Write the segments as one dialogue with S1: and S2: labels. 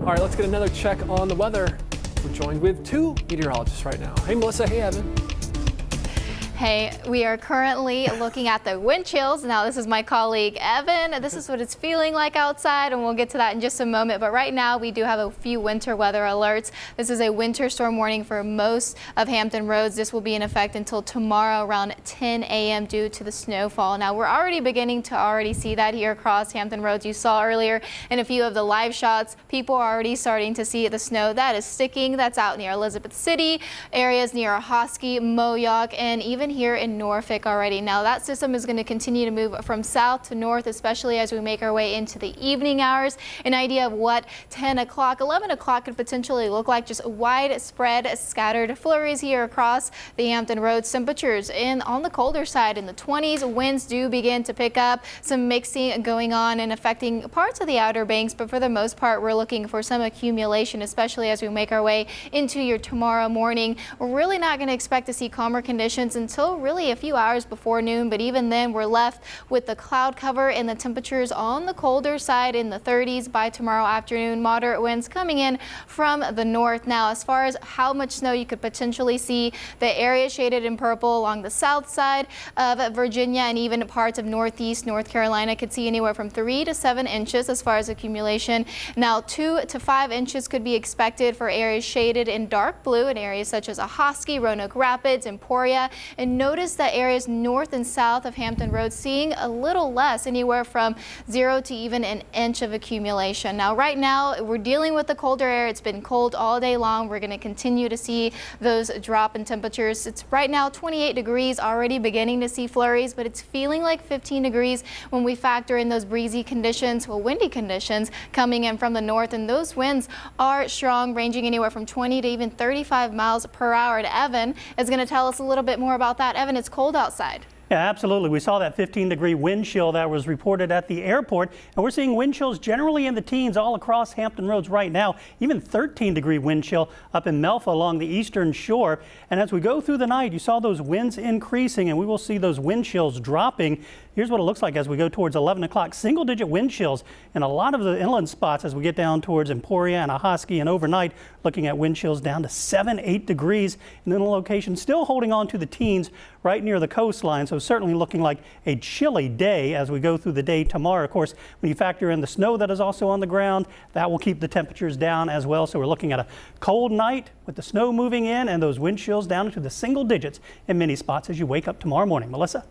S1: All right, let's get another check on the weather. We're joined with two meteorologists right now. Hey, Melissa. Hey, Evan.
S2: Hey, we are currently looking at the wind chills. Now, this is my colleague Evan. This is what it's feeling like outside, and we'll get to that in just a moment. But right now, we do have a few winter weather alerts. This is a winter storm warning for most of Hampton Roads. This will be in effect until tomorrow around 10 a.m. due to the snowfall. Now, we're already beginning to see that here across Hampton Roads. You saw earlier in a few of the live shots, people are already starting to see the snow that is sticking. That's out near Elizabeth City, areas near Hosky, Moyock, and even here in Norfolk already. Now that system is going to continue to move from south to north, especially as we make our way into the evening hours. An idea of what 10 o'clock, 11 o'clock could potentially look like, just widespread scattered flurries here across the Hampton Roads. Temperatures on the colder side in the 20s. Winds do begin to pick up, some mixing going on and affecting parts of the Outer Banks, but for the most part we're looking for some accumulation, especially as we make our way into your tomorrow morning. We're really not going to expect to see calmer conditions until really a few hours before noon, but even then we're left with the cloud cover and the temperatures on the colder side in the 30s by tomorrow afternoon. Moderate winds coming in from the north. Now, as far as how much snow you could potentially see, the area shaded in purple along the south side of Virginia and even parts of northeast North Carolina could see anywhere from 3 to 7 inches as far as accumulation. Now, 2 to 5 inches could be expected for areas shaded in dark blue in areas such as Ahoskie, Roanoke Rapids, Emporia, and notice that areas north and south of Hampton Roads seeing a little less, anywhere from 0 to even an inch of accumulation. Now, right now, we're dealing with the colder air. It's been cold all day long. We're going to continue to see those drop in temperatures. It's right now 28 degrees, already beginning to see flurries, but it's feeling like 15 degrees when we factor in those breezy conditions, windy conditions coming in from the north, and those winds are strong, ranging anywhere from 20 to even 35 miles per hour. And Evan is going to tell us a little bit more about that. Evan, it's cold outside.
S3: Yeah, absolutely. We saw that 15-degree wind chill that was reported at the airport, and we're seeing wind chills generally in the teens all across Hampton Roads right now. Even 13-degree wind chill up in Melfa along the eastern shore. And as we go through the night, you saw those winds increasing, and we will see those wind chills dropping. Here's what it looks like as we go towards 11 o'clock. Single-digit wind chills in a lot of the inland spots as we get down towards Emporia and Ahoskie, and overnight looking at wind chills down to 7, 8 degrees. And then the location still holding on to the teens right near the coastline. So certainly looking like a chilly day as we go through the day tomorrow. Of course, when you factor in the snow that is also on the ground, that will keep the temperatures down as well. So we're looking at a cold night with the snow moving in and those wind chills down into the single digits in many spots as you wake up tomorrow morning. Melissa?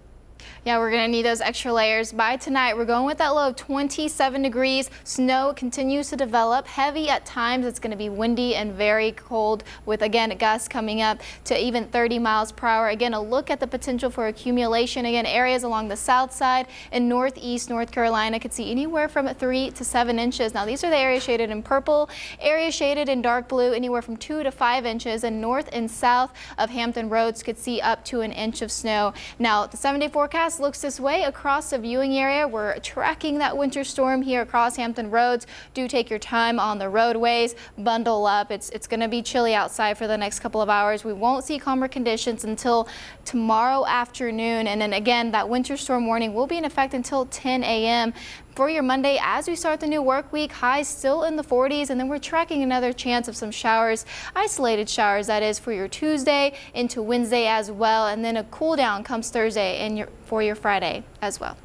S2: Yeah, we're going to need those extra layers. By tonight, we're going with that low of 27 degrees. Snow continues to develop, heavy at times. It's going to be windy and very cold with, again, gusts coming up to even 30 miles per hour. Again, a look at the potential for accumulation. Again, areas along the south side and northeast North Carolina could see anywhere from 3 to 7 inches. Now, these are the areas shaded in purple, areas shaded in dark blue, anywhere from 2 to 5 inches. And north and south of Hampton Roads could see up to an inch of snow. Now, the 7-day forecast looks this way across the viewing area. We're tracking that winter storm here across Hampton Roads. Do take your time on the roadways. Bundle up. It's going to be chilly outside for the next couple of hours. We won't see calmer conditions until tomorrow afternoon. And then again, that winter storm warning will be in effect until 10 a.m. For your Monday, as we start the new work week, highs still in the 40s, and then we're tracking another chance of some showers, isolated showers, that is, for your Tuesday into Wednesday as well, and then a cool down comes Thursday and for your Friday as well.